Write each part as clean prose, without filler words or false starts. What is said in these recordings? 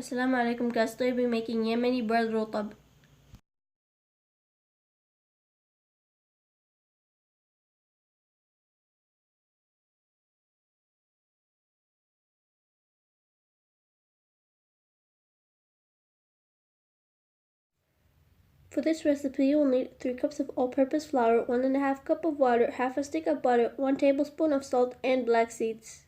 Assalamu alaikum guys, today we'll be making Yemeni bread الرطب. For this recipe you will need 3 cups of all-purpose flour, 1½ cup of water, half a stick of butter, 1 tablespoon of salt and black seeds.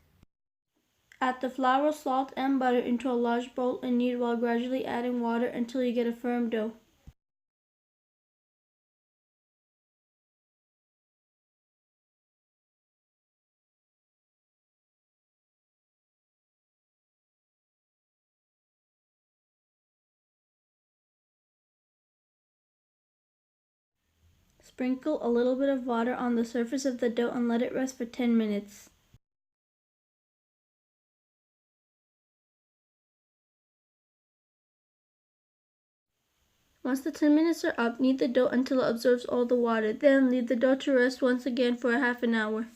Add the flour, salt and butter into a large bowl and knead while gradually adding water until you get a firm dough. Sprinkle a little bit of water on the surface of the dough and let it rest for 10 minutes. Once the 10 minutes are up, knead the dough until it absorbs all the water. Then leave the dough to rest once again for half an hour.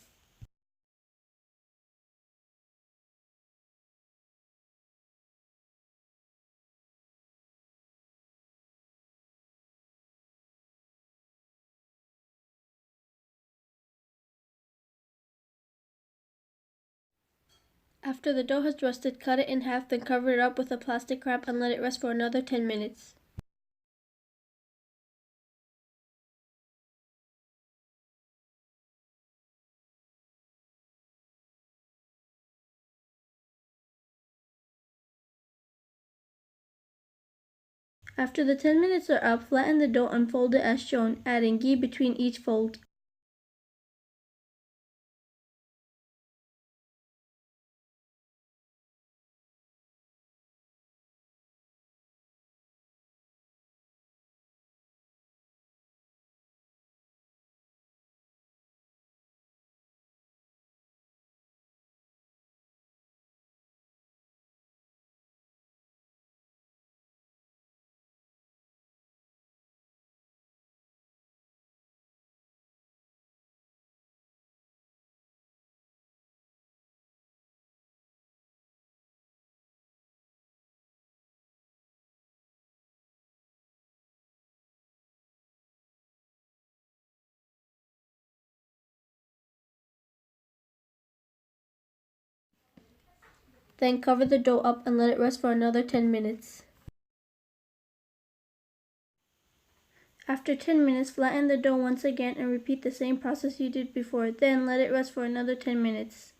After the dough has rested, cut it in half, then cover it up with a plastic wrap and let it rest for another 10 minutes. After the 10 minutes are up, flatten the dough and fold it as shown, adding ghee between each fold. Then cover the dough up and let it rest for another 10 minutes. After 10 minutes, flatten the dough once again and repeat the same process you did before. Then let it rest for another 10 minutes.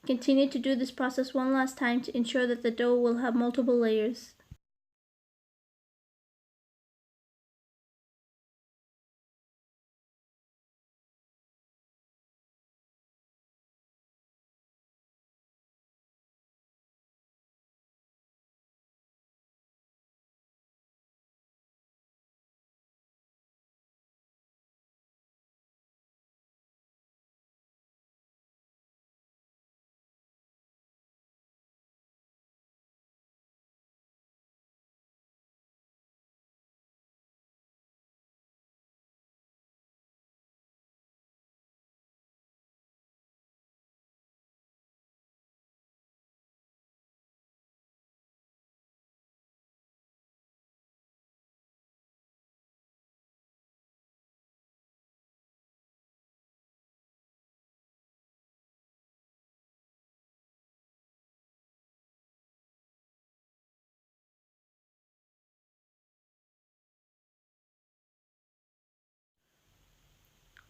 Continue to do this process one last time to ensure that the dough will have multiple layers.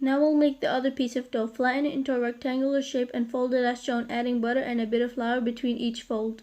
Now we'll make the other piece of dough. Flatten it into a rectangular shape and fold it as shown, adding butter and a bit of flour between each fold.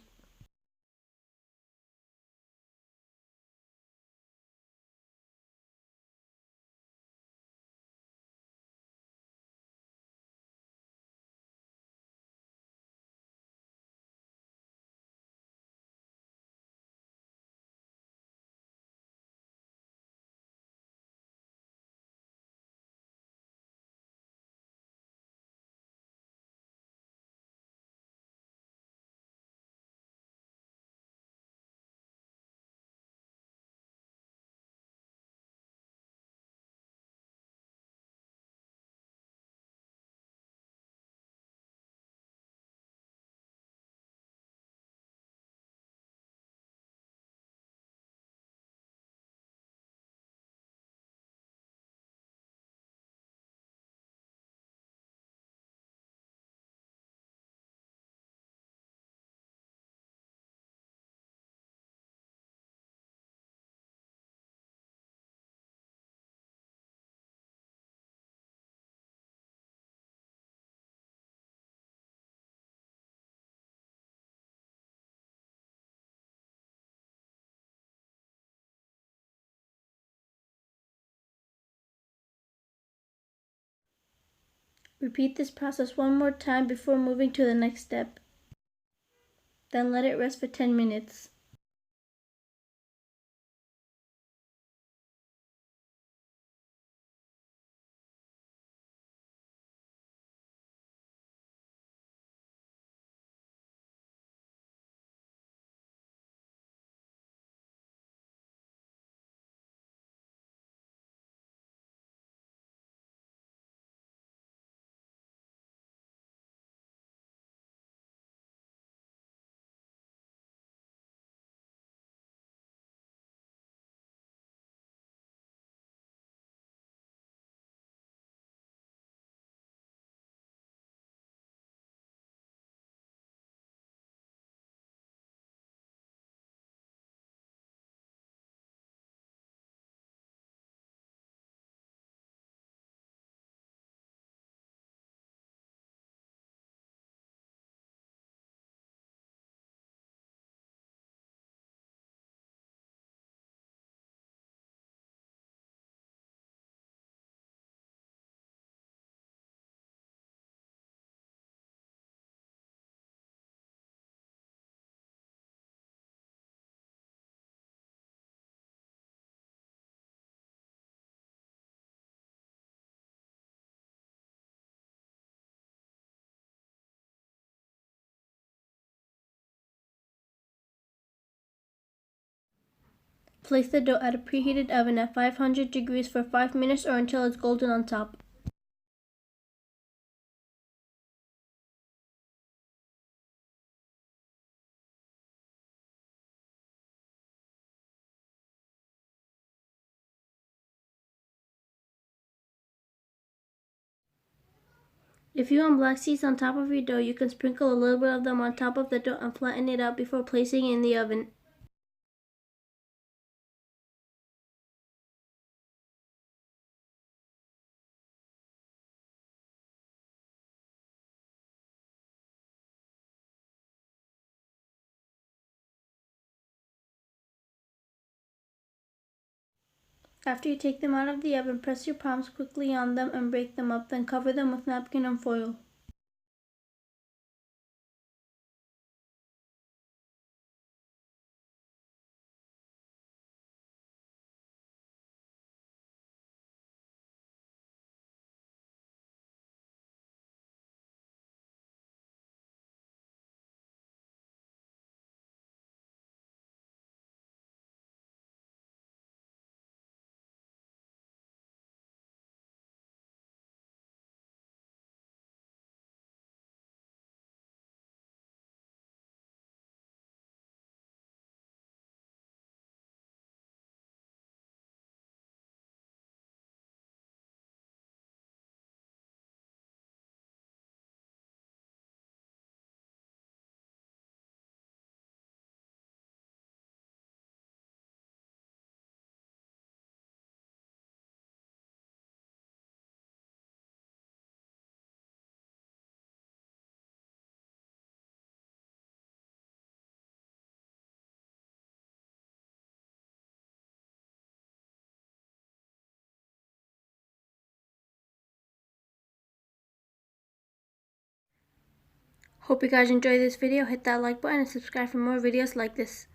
Repeat this process one more time before moving to the next step. Then let it rest for 10 minutes. Place the dough at a preheated oven at 500 degrees for 5 minutes or until it's golden on top. If you want black seeds on top of your dough, you can sprinkle a little bit of them on top of the dough and flatten it out before placing it in the oven. After you take them out of the oven, press your palms quickly on them and break them up, then cover them with napkin and foil. Hope you guys enjoyed this video. Hit that like button and subscribe for more videos like this.